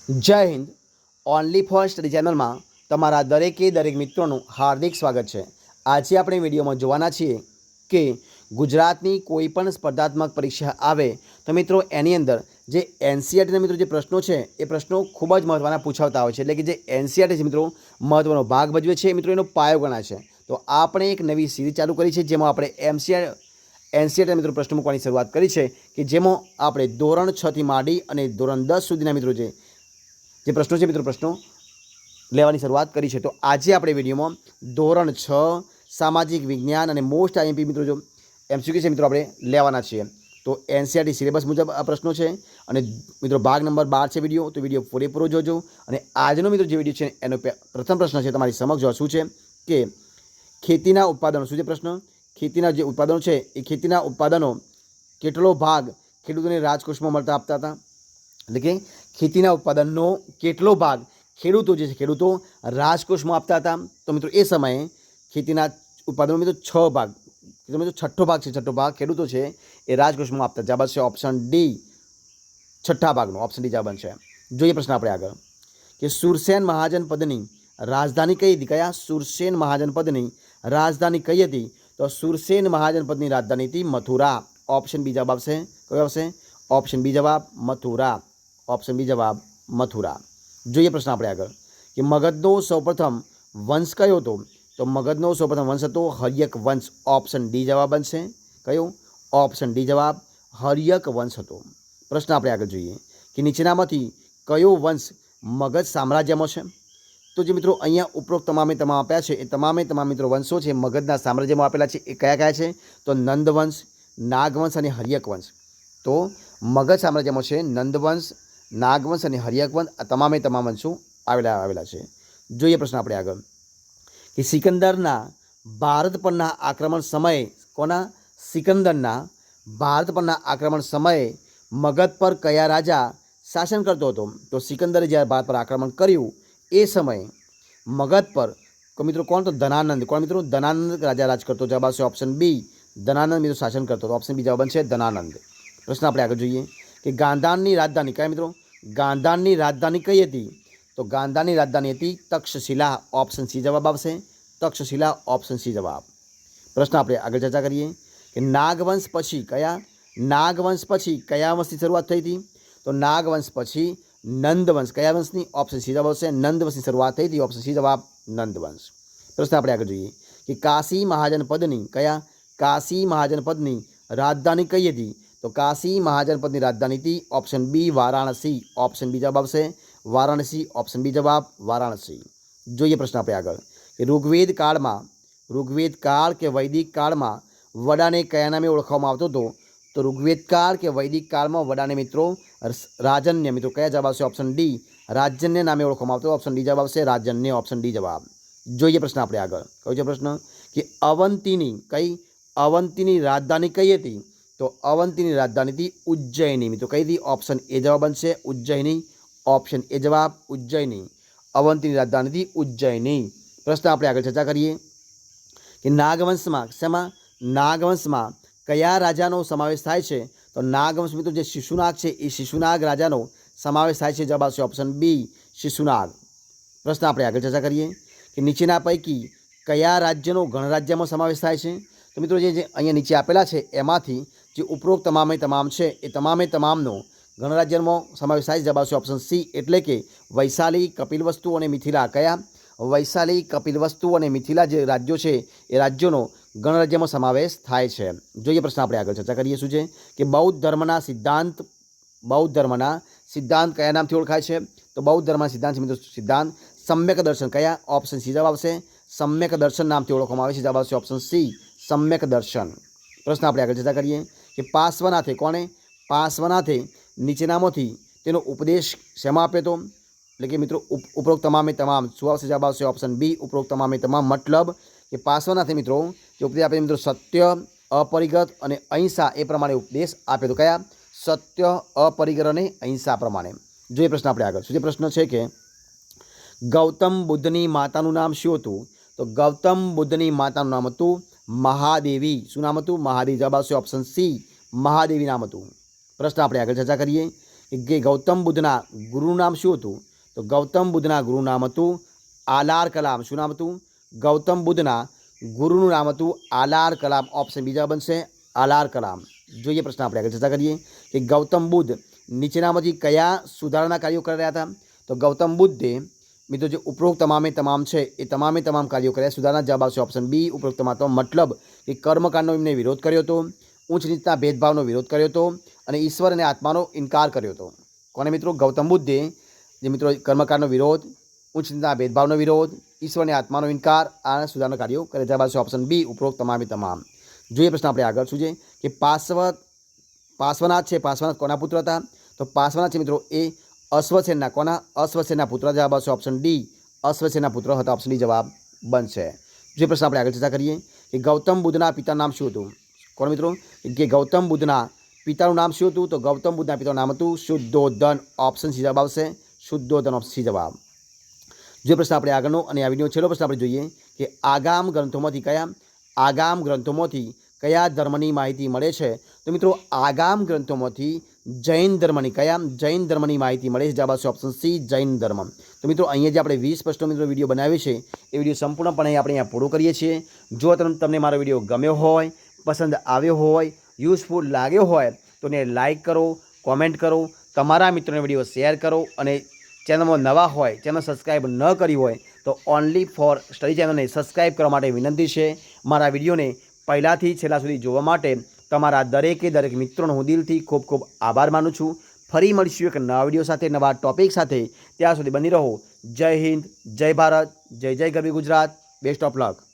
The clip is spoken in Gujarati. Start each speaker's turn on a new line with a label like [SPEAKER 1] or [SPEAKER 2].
[SPEAKER 1] જય હિન્દ. ઓનલી ફોર સ્ટડી ચેનલમાં તમારા દરેક મિત્રોનું હાર્દિક સ્વાગત છે. આજે આપણે વિડીયોમાં જોવાના છીએ કે ગુજરાતની કોઈ પણ સ્પર્ધાત્મક પરીક્ષા આવે તો મિત્રો એની અંદર જે એનસીઆરટીના મિત્રો જે પ્રશ્નો છે એ પ્રશ્નો ખૂબ જ મહત્ત્વના પૂછાતા હોય છે. એટલે કે જે એનસીઆરટી છે મિત્રો મહત્ત્વનો ભાગ ભજવે છે, મિત્રો એનો પાયો ગણાય છે. તો આપણે એક નવી સિરીઝ ચાલુ કરી છે જેમાં આપણે એનસીઆરટી મિત્રો પ્રશ્નો મૂકવાની શરૂઆત કરી છે કે જેમાં આપણે ધોરણ 6 થી માંડી અને ધોરણ 10 સુધીના મિત્રો જે પ્રશ્નો છે મિત્રો પ્રશ્નો લેવાની શરૂઆત કરી છે. તો આજે આપણે વિડીયોમાં ધોરણ 6 સામાજિક વિજ્ઞાન અને મોસ્ટ આઈએમપી મિત્રો જો એમસીક્યુ છે મિત્રો આપણે લેવાના છીએ. તો એનસીઆરટી સિલેબસ મુજબ આ પ્રશ્નો છે અને મિત્રો ભાગ નંબર 12 છે વિડીયો. તો વિડીયો પૂરેપૂરો જોજો. અને આજનો મિત્રો જે વિડીયો છે એનો પ્રથમ પ્રશ્ન છે તમારી સમક્ષ શું છે કે ખેતીના ઉત્પાદનો. શું છે પ્રશ્ન? ખેતીના જે ઉત્પાદનો છે એ ખેતીના ઉત્પાદનો કેટલો ભાગ ખેડૂતોને રાજકોષમાં મળતા આપતા હતા? એટલે કે ખેતીના ઉત્પાદનનો કેટલો ભાગ ખેડૂતો રાજકોષમાં આપતા હતા? તો મિત્રો એ સમયે ખેતીના ઉત્પાદનો મિત્રો 6 ભાગ, મિત્રો છઠ્ઠો ભાગ ખેડૂતો છે એ રાજકોષમાં આપતા. જવાબ છે ઓપ્શન ડી, છઠ્ઠા ભાગનો ઓપ્શન ડી જવાબ છે. જોઈએ પ્રશ્ન આપણે આગળ કે સુરસેન મહાજનપદની રાજધાની કઈ હતી? કયા? સુરસેન મહાજનપદની રાજધાની કઈ હતી? તો સુરસેન મહાજનપદની રાજધાની હતી મથુરા. ઓપ્શન બી જવાબ આવશે. કયો આવશે? ઓપ્શન બી જવાબ મથુરા. ઓપ્શન બી જવાબ મથુરા. જોઈએ પ્રશ્ન આપણે આગળ કે મગધનો સૌપ્રથમ વંશ કયો હતો? તો મગધનો સૌપ્રથમ વંશ હતો હર્યક વંશ. ઓપ્શન ડી જવાબ બનશે. કયો? ઓપ્શન ડી જવાબ હર્યક વંશ હતો. પ્રશ્ન આપણે આગળ જોઈએ કે નીચેનામાંથી કયો વંશ મગધ સામ્રાજ્યમાં છે? તો જે મિત્રો અહીંયા ઉપરોક્ત તમામ આપ્યા છે એ તમામ મિત્રો વંશો છે મગધના સામ્રાજ્યમાં આપેલા છે. એ કયા છે? તો નંદવંશ, નાગવંશ અને હર્યક વંશ. તો મગધ સામ્રાજ્યમાં છે નંદવંશ, નાગવંશ અને હર્યક વંશ. આ તમામ વંશો આવેલા છે. જોઈએ પ્રશ્ન આપણે આગળ કે સિકંદરના ભારત પરના આક્રમણ સમયે સિકંદરના ભારત પરના આક્રમણ સમયે મગધ પર કયા રાજા શાસન કરતો હતો? તો સિકંદરે જ્યારે ભારત પર આક્રમણ કર્યું એ સમયે મગધ પર મિત્રો કોણ? તો ધનાનંદ. કોણ મિત્રો? ધનાનંદ રાજા રાજ કરતો. જવાબ આવશે ઓપ્શન બી, ધનાનંદ મિત્રો શાસન કરતો હતો. ઓપ્શન બી જવાબ છે ધનાનંદ. પ્રશ્ન આપણે આગળ જોઈએ કે ગાંધારની રાજધાની કયા મિત્રો? ગાંધારની રાજધાની કઈ હતી? તો ગાંધારની રાજધાની હતી તક્ષશિલા. ઓપ્શન સી જવાબ આવશે. તક્ષશિલા. ઓપ્શન સી જવાબ. પ્રશ્ન આપણે આગળ ચર્ચા કરીએ કે નાગવંશ પછી કયા વંશની શરૂઆત થઈ હતી? તો નાગવંશ પછી નંદવંશ. કયા વંશની? ઓપ્શન સી જવાબ આવશે. નંદવંશની શરૂઆત થઈ હતી. ઓપ્શન સી જવાબ નંદવંશ. પ્રશ્ન આપણે આગળ જોઈએ કે કાશી મહાજનપદની રાજધાની કઈ હતી? તો કાશી મહાજનપદની રાજધાની હતી option B Varanasi. Option B જવાબ આવશે વારાણસી. ઓપ્શન બી જવાબ વારાણસી. જોઈએ પ્રશ્ન આપણે આગળ કે ઋગ્વેદ કાળ કે વૈદિક કાળમાં વડાને કયા નામે ઓળખવામાં આવતો હતો? તો ઋગ્વેદ કાળ કે વૈદિક કાળમાં વડાને મિત્રો રાજન્ય. મિત્રો કયા જવાબ આવશે? ઓપ્શન ડી, રાજન્ય નામે ઓળખવામાં આવતો. ઓપ્શન ડી જવાબ આવશે રાજન્ય. ઓપ્શન ડી જવાબ. જોઈએ પ્રશ્ન આપણે આગળ. કયો છે પ્રશ્ન કે અવંતીની રાજધાની કઈ હતી? તો અવંતીની રાજધાની હતી ઉજ્જૈની. મિત્રો કઈ હતી? ઓપ્શન એ જવાબ બનશે ઉજ્જૈની. ઓપ્શન એ જવાબ ઉજ્જૈની. અવંતીની રાજધાની હતી ઉજ્જૈની. પ્રશ્ન આપણે આગળ ચર્ચા કરીએ કે નાગવંશમાં કયા રાજાનો સમાવેશ થાય છે? તો નાગવંશ મિત્રો જે શિશુનાગ છે એ શિશુનાગ રાજાનો સમાવેશ થાય છે. જવાબ આવશે ઓપ્શન બી શિશુનાગ. પ્રશ્ન આપણે આગળ ચર્ચા કરીએ કે નીચેના પૈકી કયા રાજ્યનો ગણરાજ્યમાં સમાવેશ થાય છે? તો મિત્રો જે અહીંયા નીચે આપેલા છે એમાંથી જે ઉપરોક્ત તમામ છે એ તમામનો ગણરાજ્યમાં સમાવેશ થાય છે. જવાબ આવશે ઓપ્શન સી, એટલે કે વૈશાલી, કપિલવસ્તુ અને મિથિલા. કયા? વૈશાલી, કપિલવસ્તુ અને મિથિલા જે રાજ્યો છે એ રાજ્યોનો ગણરાજ્યમાં સમાવેશ થાય છે. જોઈએ પ્રશ્ન આપણે આગળ ચર્ચા કરીએ શું છે કે બૌદ્ધ ધર્મના સિદ્ધાંત કયા નામથી ઓળખાય છે? તો બૌદ્ધ ધર્મના સિદ્ધાંત સમ્યક દર્શન. કયા? ઓપ્શન સી જવાબ આવશે સમ્યક દર્શન નામથી ઓળખવામાં આવે છે. જવાબ આવશે ઓપ્શન સી સમ્યક દર્શન. પ્રશ્ન આપણે આગળ ચર્ચા કરીએ કે પાર્શ્વનાથે નીચેનામાંથી તેનો ઉપદેશ શેમાં આપ્યો હતો? એટલે કે મિત્રો ઉપરોક્ત તમામ શું આવશે? જવાબ આવશે ઓપ્શન બી ઉપરોક્ત તમામ. મતલબ કે પાર્શ્વનાથે મિત્રો જે ઉપદેશ આપે મિત્રો સત્ય, અપરિગ્રહ અને અહિંસા એ પ્રમાણે ઉપદેશ આપ્યો હતો. કયા? સત્ય, અપરિગ્રહ અને અહિંસા પ્રમાણે. જોઈએ પ્રશ્ન આપણે આગળ. શું જે પ્રશ્ન છે કે ગૌતમ બુદ્ધની માતાનું નામ શું હતું? તો ગૌતમ બુદ્ધની માતાનું નામ હતું મહાદેવી. શું નામ હતું? મહાદેવી. જવાબ આવશે ઓપ્શન સી મહાદેવી નામ હતું. પ્રશ્ન આપણે આગળ ચર્ચા કરીએ કે ગૌતમ બુદ્ધના ગુરુનું નામ શું હતું? તો ગૌતમ બુદ્ધના ગુરુનું નામ હતું આલાર કલામ. શું નામ હતું? ગૌતમ બુદ્ધના ગુરુનું નામ હતું આલાર કલામ. ઓપ્શન બીજા બનશે આલાર કલામ. જોઈએ પ્રશ્ન આપણે આગળ ચર્ચા કરીએ કે ગૌતમ બુદ્ધ નીચેનામાંથી કયા સુધારણા કાર્યો કરી રહ્યા હતા? તો ગૌતમ બુદ્ધે મિત્રો જે ઉપરોક્ત તમામે તમામ છે એ તમામે તમામ કાર્યો કર્યા. સુધારણા જવાબ આવશે ઓપ્શન બી ઉપરોક્ત તમામ. મતલબ કે કર્મકાંડનો એમને વિરોધ કર્યો હતો, ઊંચ નીચના ભેદભાવનો વિરોધ કર્યો હતો અને ઈશ્વર અને આત્માનો ઇનકાર કર્યો હતો. કોને મિત્રો? ગૌતમ બુદ્ધે જે મિત્રો કર્મકાંડનો વિરોધ, ઉચ્ચ નીચના ભેદભાવનો વિરોધ, ઈશ્વર અને આત્માનો ઇનકાર આ સુધારણા કાર્યો કરે. જવાબ આવશે ઓપ્શન બી ઉપરોક્ત તમામે તમામ. જોઈએ પ્રશ્ન આપણે આગળ શું છે કે પાર્શ્વનાથ છે. પાર્શ્વનાથ કોના પુત્ર હતા? તો પાર્શ્વનાથ છે મિત્રો એ અશ્વસેનના. કોના? અશ્વસેનના પુત્ર. જવાબ આવશે ઓપ્શન ડી અશ્વસેનના પુત્ર હતા. ઓપ્શન ડી જવાબ બનશે. જે પ્રશ્ન આપણે આગળ ચર્ચા કરીએ કે ગૌતમ બુદ્ધના પિતાનું નામ શું હતું? કોણ મિત્રો? કે ગૌતમ બુદ્ધના પિતાનું નામ શું હતું? તો ગૌતમ બુદ્ધના પિતાનું નામ હતું શુદ્ધોધન. ઓપ્શન સી જવાબ આવશે શુદ્ધોધન. ઓપ્શન સી જવાબ. જે પ્રશ્ન આપણે આગળનો અને આ વિડીયો છેલ્લો પ્રશ્ન આપણે જોઈએ કે આગામ ગ્રંથોમાંથી કયા ધર્મની માહિતી મળે છે? તો મિત્રો આગામ ગ્રંથોમાંથી જૈન ધર્મની માહિતી મળે છે. જવાબ આવશે ઓપ્શન સી જૈન ધર્મ. તો મિત્રો અહીંયા જે આપણે 20 પ્રશ્નો મિત્રો વિડીયો બનાવ્યો છે એ વિડીયો સંપૂર્ણપણે આપણે અહીંયા પૂરો કરીએ છીએ. જો તમને મારો વિડીયો ગમ્યો હોય, પસંદ આવ્યો હોય, યુઝફુલ લાગ્યો હોય તો એને લાઇક કરો, કોમેન્ટ કરો, તમારા મિત્રોને વિડીયો શેર કરો અને ચેનલમાં નવા હોય, ચેનલ સબસ્ક્રાઈબ ન કરી હોય તો ઓનલી ફોર સ્ટડી ચેનલને સબસ્ક્રાઈબ કરવા માટે વિનંતી છે. મારા વિડીયોને પહેલાંથી છેલ્લા સુધી જોવા માટે તમારા દરેક મિત્રોનો હું દિલથી ખૂબ ખૂબ આભાર માનું છું. ફરી મળીશું એક નવા વિડીયો સાથે, નવા ટોપિક સાથે. ત્યાં સુધી બની રહો. જય હિન્દ, જય ભારત, જય જય ગરવી ગુજરાત. Best of luck.